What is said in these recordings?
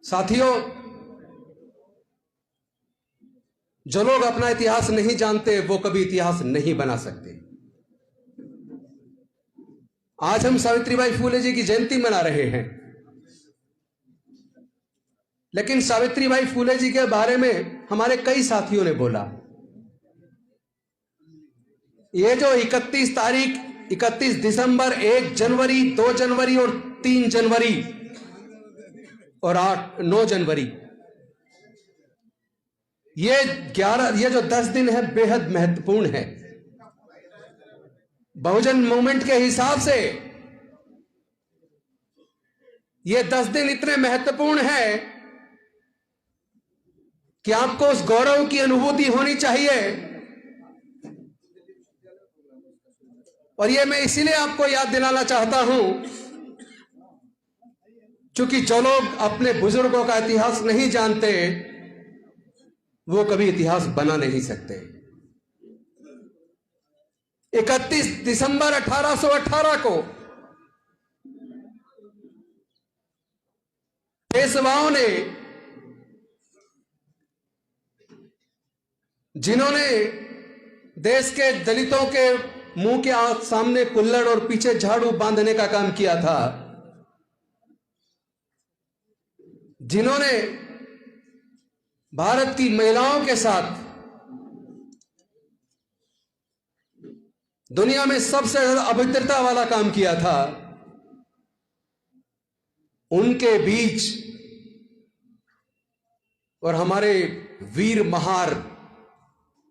साथियों, जो लोग अपना इतिहास नहीं जानते वो कभी इतिहास नहीं बना सकते। आज हम सावित्रीबाई फुले जी की जयंती मना रहे हैं, लेकिन सावित्रीबाई फुले जी के बारे में हमारे कई साथियों ने बोला। ये जो 31 तारीख, 31 दिसंबर, 1 जनवरी, 2 जनवरी और 3 जनवरी और 9 जनवरी, ये जो 10 दिन है बेहद महत्वपूर्ण है। बहुजन मूवमेंट के हिसाब से ये 10 दिन इतने महत्वपूर्ण है कि आपको उस गौरव की अनुभूति होनी चाहिए। और ये मैं इसीलिए आपको याद दिलाना चाहता हूं क्योंकि जो लोग अपने बुजुर्गों का इतिहास नहीं जानते वो कभी इतिहास बना नहीं सकते। 31 दिसंबर 1818 को पेशवाओं ने, जिन्होंने देश के दलितों के मुंह के सामने कुल्हड़ और पीछे झाड़ू बांधने का काम किया था, जिन्होंने भारत की महिलाओं के साथ दुनिया में सबसे ज्यादा अभद्रता वाला काम किया था, उनके बीच और हमारे वीर महार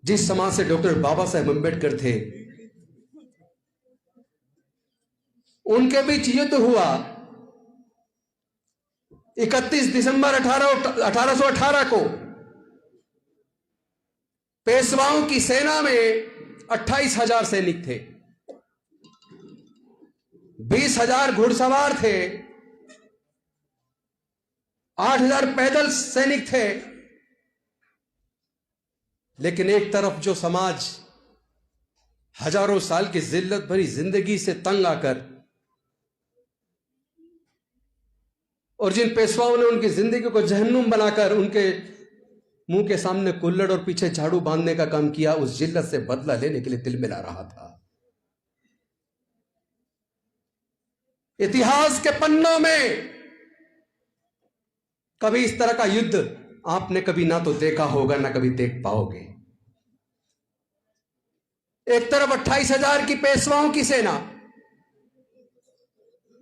जिस समाज से डॉक्टर बाबा साहेब अम्बेडकर थे, उनके बीच युद्ध हुआ। 31 दिसंबर 1818 को पेशवाओं की सेना में 28,000 सैनिक थे, 20,000 घुड़सवार थे, 8,000 पैदल सैनिक थे। लेकिन एक तरफ जो समाज हजारों साल की जिल्लत भरी जिंदगी से तंग आकर और जिन पेशवाओं ने उनकी जिंदगी को जहन्नुम बनाकर उनके मुंह के सामने कुल्हड़ और पीछे झाड़ू बांधने का काम किया, उस जिल्लत से बदला लेने के लिए दिल मिला रहा था। इतिहास के पन्नों में कभी इस तरह का युद्ध आपने कभी ना तो देखा होगा ना कभी देख पाओगे। एक तरफ 28,000 की पेशवाओं की सेना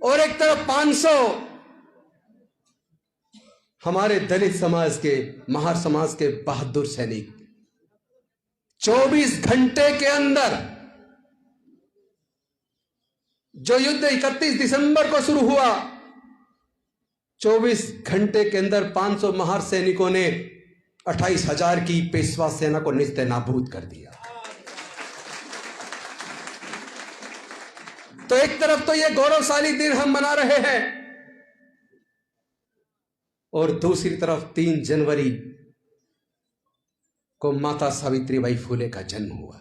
और एक तरफ 500 हमारे दलित समाज के, महार समाज के बहादुर सैनिक। 24 घंटे के अंदर जो युद्ध 31 दिसंबर को शुरू हुआ, 24 घंटे के अंदर 500 महार सैनिकों ने 28,000 की पेशवा सेना को निस्ते नाबूद कर दिया। तो एक तरफ तो यह गौरवशाली दिन हम मना रहे हैं और दूसरी तरफ 3 जनवरी को माता सावित्रीबाई फुले का जन्म हुआ।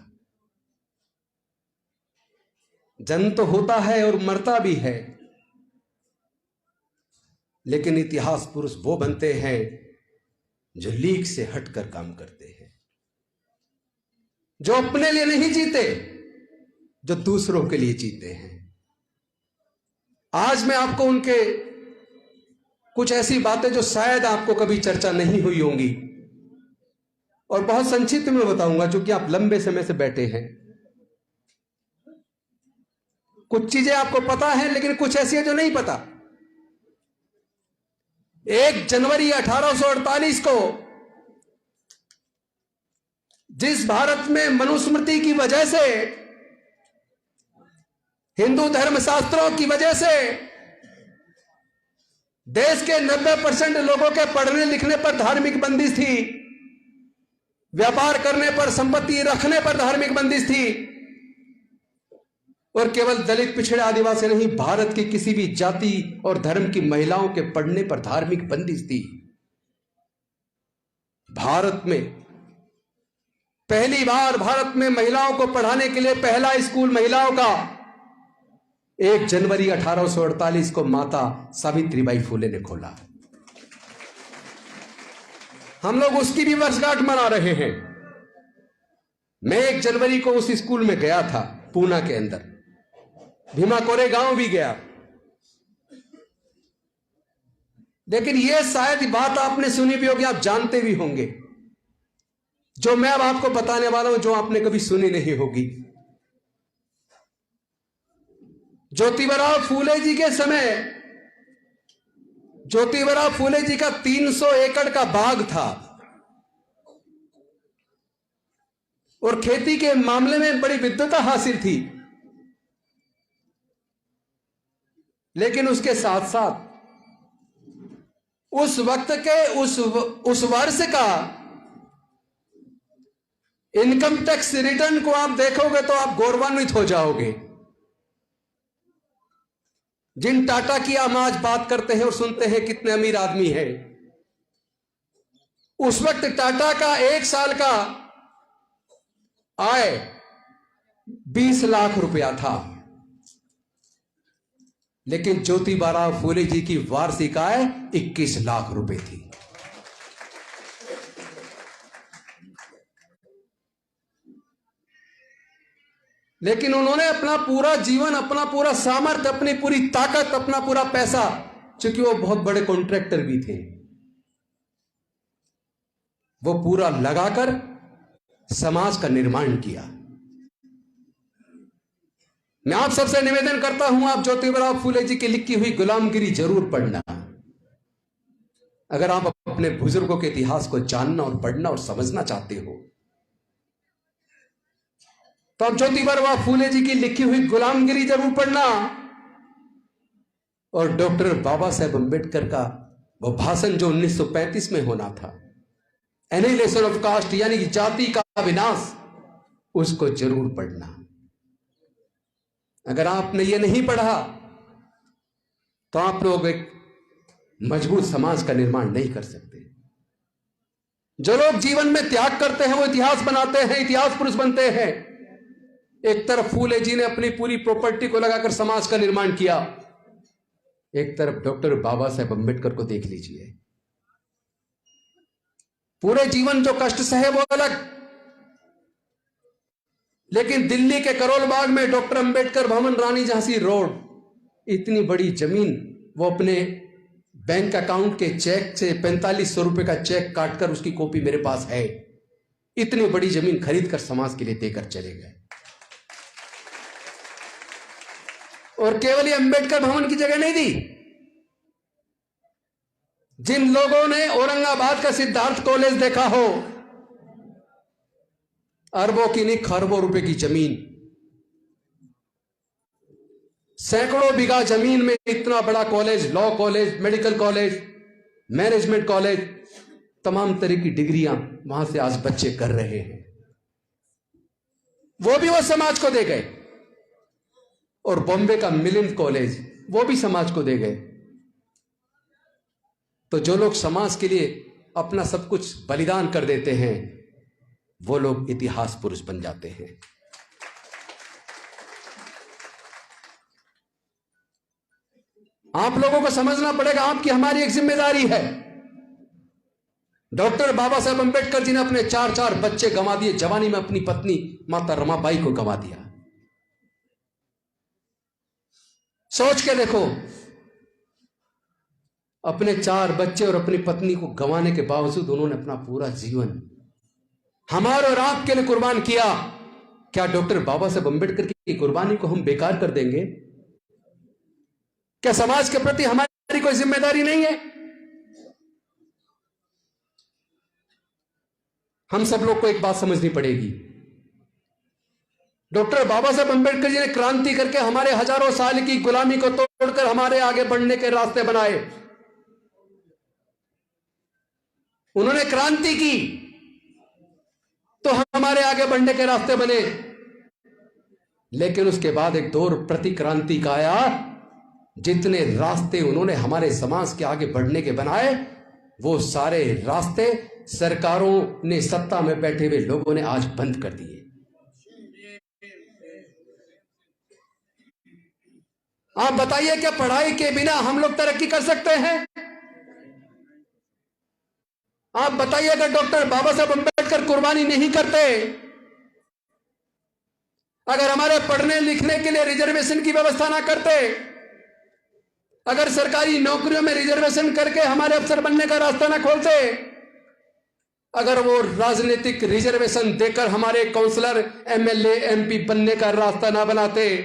जन्म तो होता है और मरता भी है, लेकिन इतिहास पुरुष वो बनते हैं जो लीक से हटकर काम करते हैं, जो अपने लिए नहीं जीते, जो दूसरों के लिए जीते हैं। आज मैं आपको उनके कुछ ऐसी बातें जो शायद आपको कभी चर्चा नहीं हुई होंगी और बहुत संक्षिप्त में बताऊंगा, क्योंकि आप लंबे समय से बैठे हैं। कुछ चीजें आपको पता है लेकिन कुछ ऐसी है जो नहीं पता। 1 जनवरी 1848 को जिस भारत में मनुस्मृति की वजह से, हिंदू धर्मशास्त्रों की वजह से देश के 90% लोगों के पढ़ने लिखने पर धार्मिक बंदिश थी, व्यापार करने पर, संपत्ति रखने पर धार्मिक बंदिश थी, और केवल दलित, पिछड़े, आदिवासी नहीं, भारत की किसी भी जाति और धर्म की महिलाओं के पढ़ने पर धार्मिक बंदिश थी। भारत में पहली बार भारत में महिलाओं को पढ़ाने के लिए पहला स्कूल महिलाओं का 1 जनवरी 1848 को माता सावित्रीबाई फुले ने खोला। हम लोग उसकी भी वर्षगांठ मना रहे हैं। मैं 1 जनवरी को उस स्कूल में गया था, पूना के अंदर, भीमा कोरेगांव भी गया। लेकिन यह शायद बात आपने सुनी भी होगी, आप जानते भी होंगे, जो मैं अब आपको बताने वाला हूं, जो आपने कभी सुनी नहीं होगी। ज्योतिबा फूले जी के समय ज्योतिबा फूले जी का 300 एकड़ का बाग था और खेती के मामले में बड़ी विद्वता हासिल थी। लेकिन उसके साथ साथ उस वक्त के उस वर्ष का इनकम टैक्स रिटर्न को आप देखोगे तो आप गौरवान्वित हो जाओगे। जिन टाटा की हम आज बात करते हैं और सुनते हैं कितने अमीर आदमी है, उस वक्त टाटा का 1 साल का आय 20 लाख रुपया था। लेकिन ज्योतिबा फूले जी की वार्षिक आय 21 लाख रुपए थी। लेकिन उन्होंने अपना पूरा जीवन, अपना पूरा सामर्थ्य, अपनी पूरी ताकत, अपना पूरा पैसा, चूंकि वो बहुत बड़े कॉन्ट्रैक्टर भी थे, वो पूरा लगाकर समाज का निर्माण किया। मैं आप सबसे निवेदन करता हूं, आप ज्योतिबा फूले जी की लिखी हुई गुलामगिरी जरूर पढ़ना। अगर आप अपने बुजुर्गों के इतिहास को जानना और पढ़ना और समझना चाहते हो तो आप ज्योतिबा फूले जी की लिखी हुई गुलामगिरी जरूर पढ़ना। और डॉक्टर बाबा साहेब अंबेडकर का वो भाषण जो 1935 में होना था, एनिहिलेशन ऑफ कास्ट, यानी कि जाति का विनाश, उसको जरूर पढ़ना। अगर आपने ये नहीं पढ़ा तो आप लोग एक मजबूत समाज का निर्माण नहीं कर सकते। जो लोग जीवन में त्याग करते हैं वो इतिहास बनाते हैं, इतिहास पुरुष बनते हैं। एक तरफ फूले जी ने अपनी पूरी प्रॉपर्टी को लगाकर समाज का निर्माण किया, एक तरफ डॉक्टर बाबा साहेब अंबेडकर को देख लीजिए, पूरे जीवन जो कष्ट सहे वो अलग। लेकिन दिल्ली के करोल बाग में डॉक्टर अंबेडकर भवन, रानी झांसी रोड, इतनी बड़ी जमीन वो अपने बैंक अकाउंट के चेक से 4500 रुपए का चेक काटकर, उसकी कॉपी मेरे पास है, इतनी बड़ी जमीन खरीद कर समाज के लिए देकर चले गए। और केवल ये अंबेडकर भवन की जगह नहीं दी। जिन लोगों ने औरंगाबाद का सिद्धार्थ कॉलेज देखा हो, अरबों की नहीं खरबों रुपए की जमीन, सैकड़ों बीघा जमीन में इतना बड़ा college, law college, medical college, management college, तमाम तरह की डिग्रियां वहां से आज बच्चे कर रहे हैं, वो भी वो समाज को दे गए। और बॉम्बे का मिलिंद कॉलेज, वो भी समाज को दे गए। तो जो लोग समाज के लिए अपना सब कुछ बलिदान कर देते हैं, वो लोग इतिहास पुरुष बन जाते हैं। आप लोगों को समझना पड़ेगा, आपकी हमारी एक जिम्मेदारी है। डॉक्टर बाबा साहेब अंबेडकर जी ने अपने 4 बच्चे गंवा दिए, जवानी में अपनी पत्नी माता रमाबाई को गंवा दिया। सोच के देखो, अपने 4 बच्चे और अपनी पत्नी को गंवाने के बावजूद उन्होंने अपना पूरा जीवन हमारे और आपके लिए कुर्बान किया। क्या डॉक्टर बाबा साहेब अंबेडकर की कुर्बानी को हम बेकार कर देंगे? क्या समाज के प्रति हमारी कोई जिम्मेदारी नहीं है? हम सब लोग को एक बात समझनी पड़ेगी, डॉक्टर बाबा साहेब अंबेडकर जी ने क्रांति करके हमारे हजारों साल की गुलामी को तोड़कर हमारे आगे बढ़ने के रास्ते बनाए। उन्होंने क्रांति की तो हमारे आगे बढ़ने के रास्ते बने। लेकिन उसके बाद एक दौर प्रतिक्रांति का आया। जितने रास्ते उन्होंने हमारे समाज के आगे बढ़ने के बनाए, वो सारे रास्ते सरकारों ने, सत्ता में बैठे हुए लोगों ने आज बंद कर दिए। आप बताइए, क्या पढ़ाई के बिना हम लोग तरक्की कर सकते हैं? आप बताइए, अगर डॉक्टर बाबा साहब अंबेडकर कुर्बानी नहीं करते, अगर हमारे पढ़ने लिखने के लिए रिजर्वेशन की व्यवस्था ना करते, अगर सरकारी नौकरियों में रिजर्वेशन करके हमारे अफसर बनने का रास्ता ना खोलते, अगर वो राजनीतिक रिजर्वेशन देकर हमारे काउंसलर, एमएलए, एमपी बनने का रास्ता ना बनाते,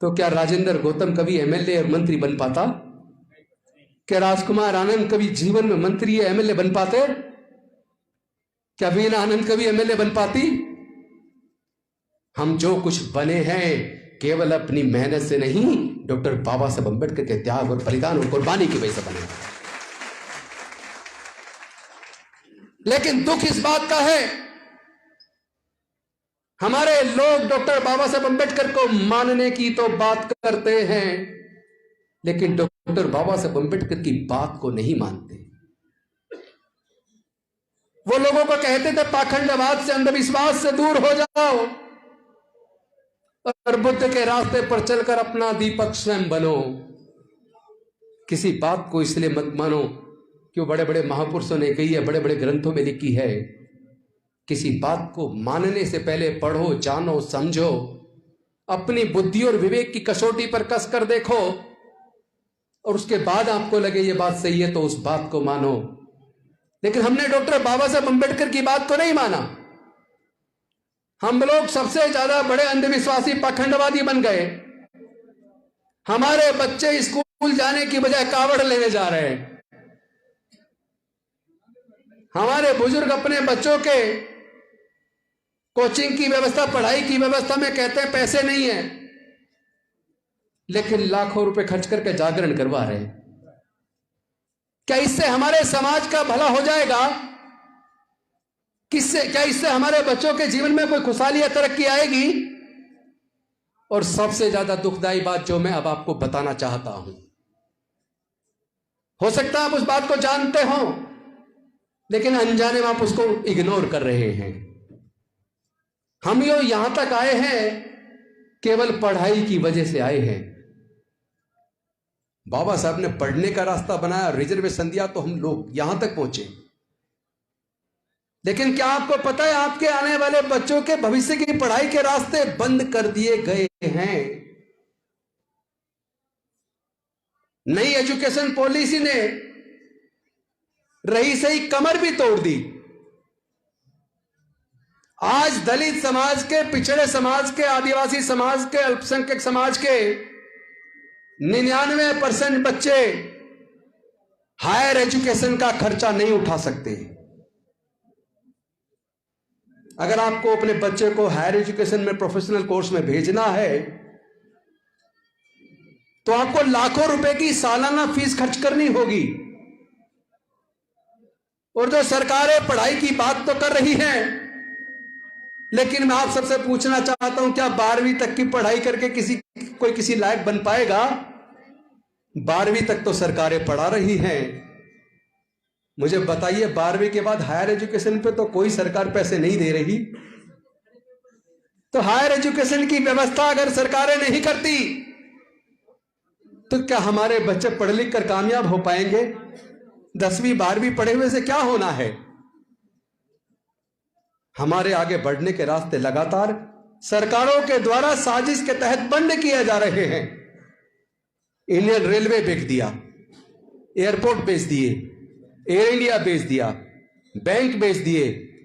तो क्या राजेंद्र गौतम कभी एमएलए और मंत्री बन पाता? क्या राजकुमार आनंद कभी जीवन में मंत्री या एमएलए बन पाते? क्या वीणा आनंद कभी एमएलए बन पाती? हम जो कुछ बने हैं केवल अपनी मेहनत से नहीं, डॉक्टर बाबा साहब अंबेडकर के त्याग और बलिदान और कुर्बानी की वजह से बने। लेकिन दुख इस बात का है, हमारे लोग डॉक्टर बाबा साहब अंबेडकर को मानने की तो बात करते हैं, लेकिन डॉक्टर बाबा साहब अंबेडकर की बात को नहीं मानते। वो लोगों को कहते थे पाखंडवाद से, अंधविश्वास से दूर हो जाओ और बुद्ध के रास्ते पर चलकर अपना दीपक स्वयं बनो। किसी बात को इसलिए मत मानो कि वो बड़े बड़े महापुरुषों ने कही है, बड़े बड़े ग्रंथों में लिखी है। किसी बात को मानने से पहले पढ़ो, जानो, समझो, अपनी बुद्धि और विवेक की कसौटी पर कस कर देखो, और उसके बाद आपको लगे ये बात सही है तो उस बात को मानो। लेकिन हमने डॉक्टर बाबा साहब अंबेडकर की बात को नहीं माना। हम लोग सबसे ज्यादा बड़े अंधविश्वासी पाखंडवादी बन गए। हमारे बच्चे स्कूल जाने की बजाय कावड़ लेने जा रहे हैं। हमारे बुजुर्ग अपने बच्चों के कोचिंग की व्यवस्था, पढ़ाई की व्यवस्था में कहते हैं पैसे नहीं है, लेकिन लाखों रुपए खर्च करके जागरण करवा रहे हैं। क्या इससे हमारे समाज का भला हो जाएगा? क्या इससे हमारे बच्चों के जीवन में कोई खुशहाली या तरक्की आएगी? और सबसे ज्यादा दुखदाई बात जो मैं अब आपको बताना चाहता हूं, हो सकता है आप उस बात को जानते हो, लेकिन अनजाने में आप उसको इग्नोर कर रहे हैं। हम यहां तक आए हैं केवल पढ़ाई की वजह से आए हैं। बाबा साहब ने पढ़ने का रास्ता बनाया, रिजर्वेशन दिया, तो हम लोग यहां तक पहुंचे। लेकिन क्या आपको पता है आपके आने वाले बच्चों के भविष्य की पढ़ाई के रास्ते बंद कर दिए गए हैं। नई एजुकेशन पॉलिसी ने रही सही कमर भी तोड़ दी। आज दलित समाज के, पिछड़े समाज के, आदिवासी समाज के, अल्पसंख्यक समाज के 99% बच्चे हायर एजुकेशन का खर्चा नहीं उठा सकते। अगर आपको अपने बच्चे को हायर एजुकेशन में, प्रोफेशनल कोर्स में भेजना है, तो आपको लाखों रुपए की सालाना फीस खर्च करनी होगी। और जो सरकारें पढ़ाई की बात तो कर रही हैं, लेकिन मैं आप सबसे पूछना चाहता हूं, क्या 12वीं तक की पढ़ाई करके कोई किसी लायक बन पाएगा? 12वीं तक तो सरकारें पढ़ा रही हैं। मुझे बताइए, 12वीं के बाद हायर एजुकेशन पे तो कोई सरकार पैसे नहीं दे रही। तो हायर एजुकेशन की व्यवस्था अगर सरकारें नहीं करती, तो क्या हमारे बच्चे पढ़ लिख कर कामयाब हो पाएंगे? 10वीं 12वीं पढ़े हुए से क्या होना है? हमारे आगे बढ़ने के रास्ते लगातार सरकारों के द्वारा साजिश के तहत बंद किए जा रहे हैं। इंडियन रेलवे बेच दिया, एयरपोर्ट बेच दिए, एयर इंडिया बेच दिया, बैंक बेच दिए,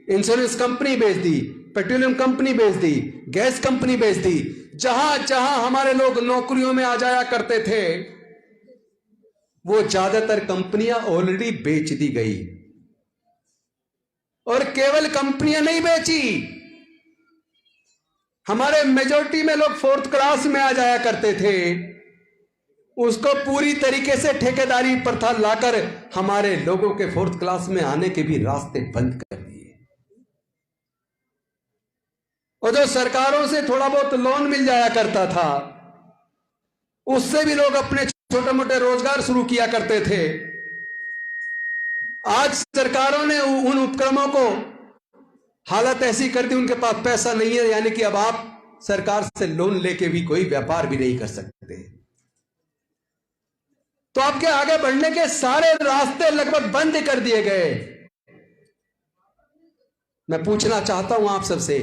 इंश्योरेंस कंपनी बेच दी, पेट्रोलियम कंपनी बेच दी, गैस कंपनी बेच दी। जहां जहां हमारे लोग नौकरियों में आ जाया करते थे, वो ज्यादातर कंपनियां ऑलरेडी बेच दी गई। और केवल कंपनियां नहीं बेची, हमारे मेजॉरिटी में लोग 4th क्लास में आ जाया करते थे, उसको पूरी तरीके से ठेकेदारी प्रथा लाकर हमारे लोगों के 4th क्लास में आने के भी रास्ते बंद कर दिए। और जो सरकारों से थोड़ा बहुत लोन मिल जाया करता था, उससे भी लोग अपने छोटे मोटे रोजगार शुरू किया करते थे। आज सरकारों ने उन उपक्रमों को हालत ऐसी कर दी, उनके पास पैसा नहीं है, यानी कि अब आप सरकार से लोन लेके भी कोई व्यापार भी नहीं कर सकते। तो आपके आगे बढ़ने के सारे रास्ते लगभग बंद कर दिए गए। मैं पूछना चाहता हूं आप सबसे,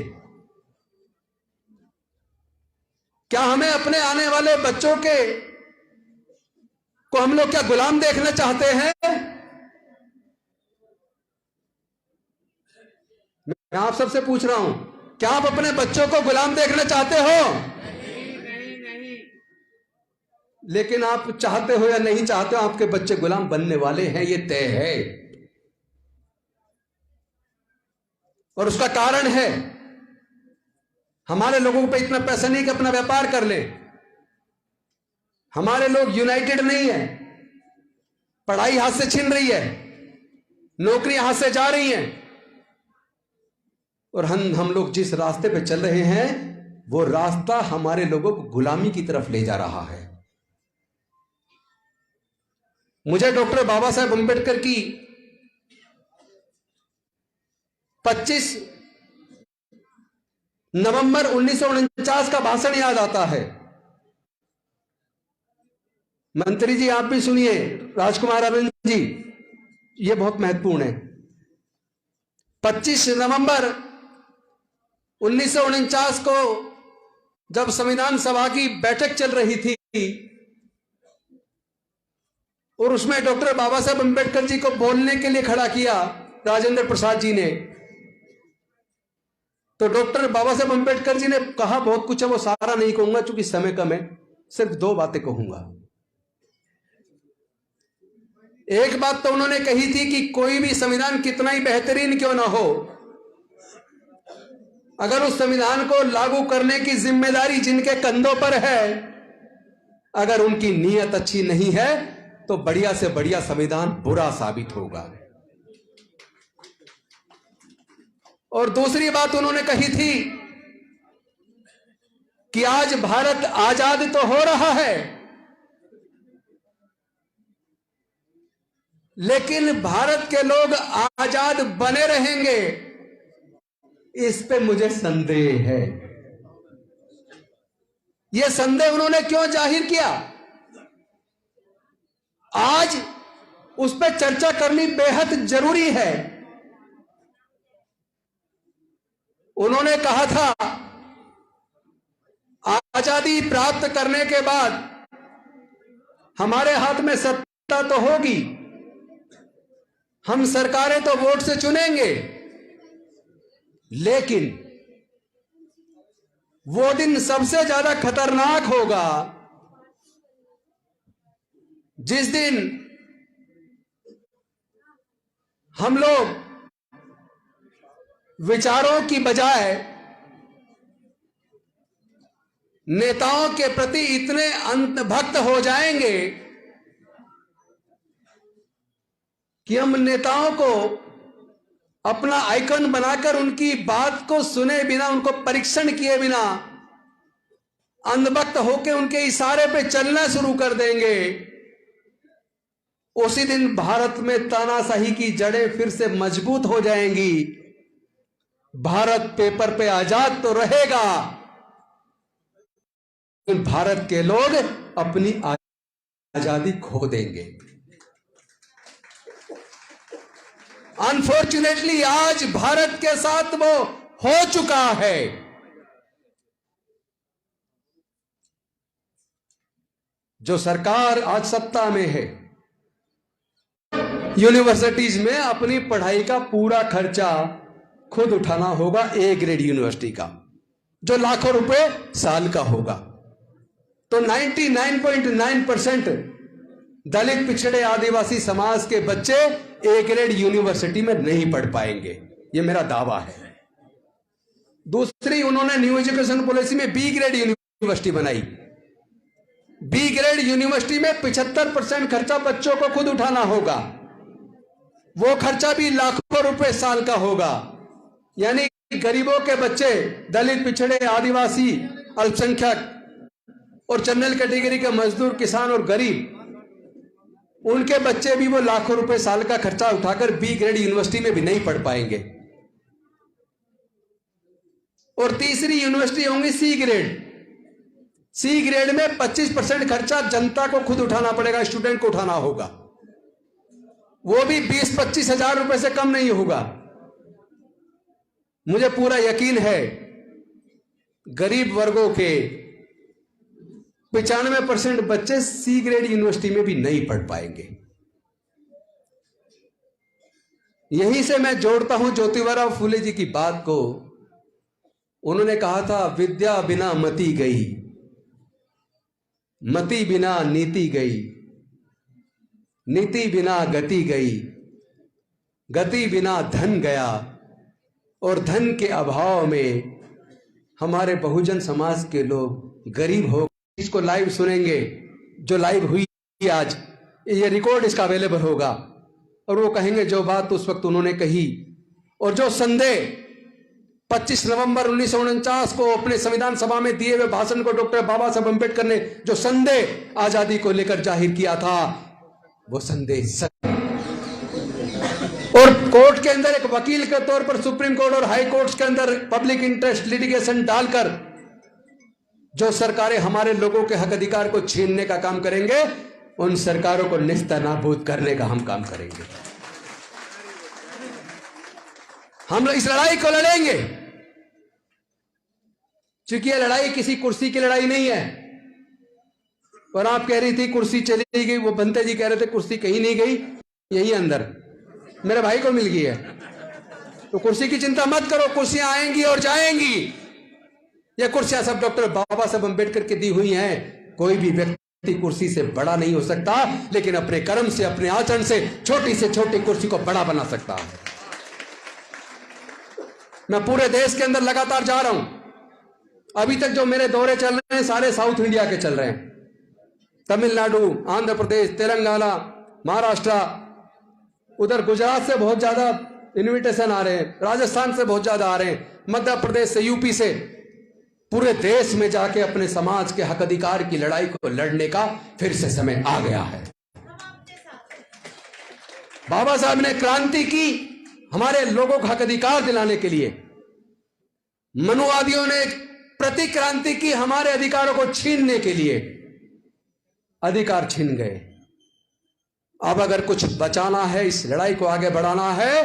क्या हमें अपने आने वाले बच्चों को हम लोग क्या गुलाम देखना चाहते हैं? मैं आप सबसे पूछ रहा हूं, क्या आप अपने बच्चों को गुलाम देखना चाहते हो? नहीं। लेकिन आप चाहते हो या नहीं चाहते हो, आपके बच्चे गुलाम बनने वाले हैं, ये तय है। और उसका कारण है, हमारे लोगों पे इतना पैसा नहीं कि अपना व्यापार कर ले। हमारे लोग यूनाइटेड नहीं है। पढ़ाई हाथ से छिन रही है, नौकरियां हाथ से जा रही हैं, और हम लोग जिस रास्ते पे चल रहे हैं वो रास्ता हमारे लोगों को गुलामी की तरफ ले जा रहा है। मुझे डॉक्टर बाबा साहेब अम्बेडकर की 25 नवंबर 1949 का भाषण याद आता है। मंत्री जी आप भी सुनिए, राजकुमार आनंद जी, यह बहुत महत्वपूर्ण है। 25 नवंबर 1949 को जब संविधान सभा की बैठक चल रही थी और उसमें डॉक्टर बाबा साहेब अम्बेडकर जी को बोलने के लिए खड़ा किया राजेंद्र प्रसाद जी ने, तो डॉक्टर बाबा साहेब अम्बेडकर जी ने कहा बहुत कुछ है, वो सारा नहीं कहूंगा क्योंकि समय कम है, सिर्फ 2 बातें कहूंगा। एक बात तो उन्होंने कही थी कि कोई भी संविधान कितना ही बेहतरीन क्यों ना हो, अगर उस संविधान को लागू करने की जिम्मेदारी जिनके कंधों पर है, अगर उनकी नीयत अच्छी नहीं है तो बढ़िया से बढ़िया संविधान बुरा साबित होगा। और दूसरी बात उन्होंने कही थी कि आज भारत आजाद तो हो रहा है, लेकिन भारत के लोग आजाद बने रहेंगे, इस पे मुझे संदेह है। यह संदेह उन्होंने क्यों जाहिर किया? आज उस पर चर्चा करनी बेहद जरूरी है। उन्होंने कहा था आजादी प्राप्त करने के बाद हमारे हाथ में सत्ता तो होगी, हम सरकारें तो वोट से चुनेंगे, लेकिन वो दिन सबसे ज्यादा खतरनाक होगा जिस दिन हम लोग विचारों की बजाय नेताओं के प्रति इतने अंतभक्त हो जाएंगे कि हम नेताओं को अपना आइकन बनाकर उनकी बात को सुने बिना, उनको परीक्षण किए बिना अंधभक्त होकर उनके इशारे पे चलना शुरू कर देंगे। उसी दिन भारत में तानाशाही की जड़ें फिर से मजबूत हो जाएंगी। भारत पेपर पे आजाद तो रहेगा, भारत के लोग अपनी आजादी खो देंगे। अनफॉर्चुनेटली आज भारत के साथ वो हो चुका है। जो सरकार आज सत्ता में है, यूनिवर्सिटीज में अपनी पढ़ाई का पूरा खर्चा खुद उठाना होगा, ए ग्रेड यूनिवर्सिटी का, जो लाखों रुपए साल का होगा। तो 99.9% दलित, पिछड़े, आदिवासी समाज के बच्चे ए ग्रेड यूनिवर्सिटी में नहीं पढ़ पाएंगे, यह मेरा दावा है। दूसरी, उन्होंने न्यू एजुकेशन पॉलिसी में बी ग्रेड यूनिवर्सिटी बनाई। बी ग्रेड यूनिवर्सिटी में 75% खर्चा बच्चों को खुद उठाना होगा, वो खर्चा भी लाखों रुपए साल का होगा। यानी गरीबों के बच्चे, दलित, पिछड़े, आदिवासी, अल्पसंख्यक और जनरल कैटेगरी के मजदूर, किसान और गरीब, उनके बच्चे भी वो लाखों रुपए साल का खर्चा उठाकर बी ग्रेड यूनिवर्सिटी में भी नहीं पढ़ पाएंगे। और तीसरी यूनिवर्सिटी होंगी सी ग्रेड, सी ग्रेड में 25% खर्चा जनता को खुद उठाना पड़ेगा, स्टूडेंट को उठाना होगा, वो भी 20-25 हजार रुपए से कम नहीं होगा। मुझे पूरा यकीन है गरीब वर्गों के 95% बच्चे सी ग्रेड यूनिवर्सिटी में भी नहीं पढ़ पाएंगे। यहीं से मैं जोड़ता हूं ज्योतिबा फूले जी की बात को। उन्होंने कहा था, विद्या बिना मति गई, मति बिना नीति गई, नीति बिना गति गई, गति बिना धन गया, और धन के अभाव में हमारे बहुजन समाज के लोग गरीब हो। इसको लाइव सुनेंगे, जो लाइव हुई आज, ये रिकॉर्ड इसका अवेलेबल होगा, और वो कहेंगे जो बात उस वक्त उन्होंने कही, और जो संदेह 25 नवंबर 1949 को अपने संविधान सभा में दिए हुए भाषण को डॉक्टर बाबा साहब अम्बेडकर ने जो संदेह आजादी को लेकर जाहिर किया था, वो संदेह सच। और कोर्ट के अंदर एक वकील के तौर पर सुप्रीम कोर्ट और हाई कोर्ट के अंदर पब्लिक इंटरेस्ट लिटिगेशन डालकर जो सरकारें हमारे लोगों के हक अधिकार को छीनने का काम करेंगे, उन सरकारों को निस्तानाबूद करने का हम काम करेंगे। हम लोग इस लड़ाई को लड़ेंगे, क्योंकि यह लड़ाई किसी कुर्सी की लड़ाई नहीं है। और आप कह रही थी कुर्सी चली गई, वो बंते जी कह रहे थे कुर्सी कहीं नहीं गई, यही अंदर मेरे भाई को मिल गई है। तो कुर्सी की चिंता मत करो, कुर्सियां आएंगी और जाएंगी। ये कुर्सियां सब डॉक्टर बाबा साहब अम्बेडकर की दी हुई हैं। कोई भी व्यक्ति कुर्सी से बड़ा नहीं हो सकता, लेकिन अपने कर्म से, अपने आचरण से छोटी कुर्सी को बड़ा बना सकता है। मैं पूरे देश के अंदर लगातार जा रहा हूं। अभी तक जो मेरे दौरे चल रहे हैं सारे साउथ इंडिया के चल रहे हैं, तमिलनाडु, आंध्र प्रदेश, तेलंगाना, महाराष्ट्र, उधर गुजरात से बहुत ज्यादा इनविटेशन आ रहे हैं, राजस्थान से बहुत ज्यादा आ रहे हैं, मध्य प्रदेश से, यूपी से। पूरे देश में जाके अपने समाज के हक अधिकार की लड़ाई को लड़ने का फिर से समय आ गया है। बाबा साहब ने क्रांति की हमारे लोगों को हक अधिकार दिलाने के लिए, मनुवादियों ने प्रति क्रांति की हमारे अधिकारों को छीनने के लिए। अधिकार छीन गए। अब अगर कुछ बचाना है, इस लड़ाई को आगे बढ़ाना है,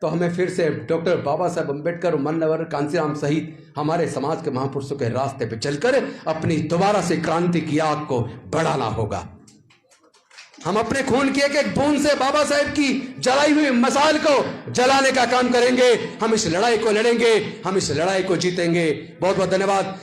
तो हमें फिर से डॉक्टर बाबा साहब अम्बेडकर, मान्यवर कांसीराम सहित हमारे समाज के महापुरुषों के रास्ते पर चलकर अपनी दोबारा से क्रांति की आग को बढ़ाना होगा। हम अपने खून की एक एक बूंद से बाबा साहब की जलाई हुई मशाल को जलाने का काम करेंगे। हम इस लड़ाई को लड़ेंगे, हम इस लड़ाई को जीतेंगे। बहुत बहुत धन्यवाद।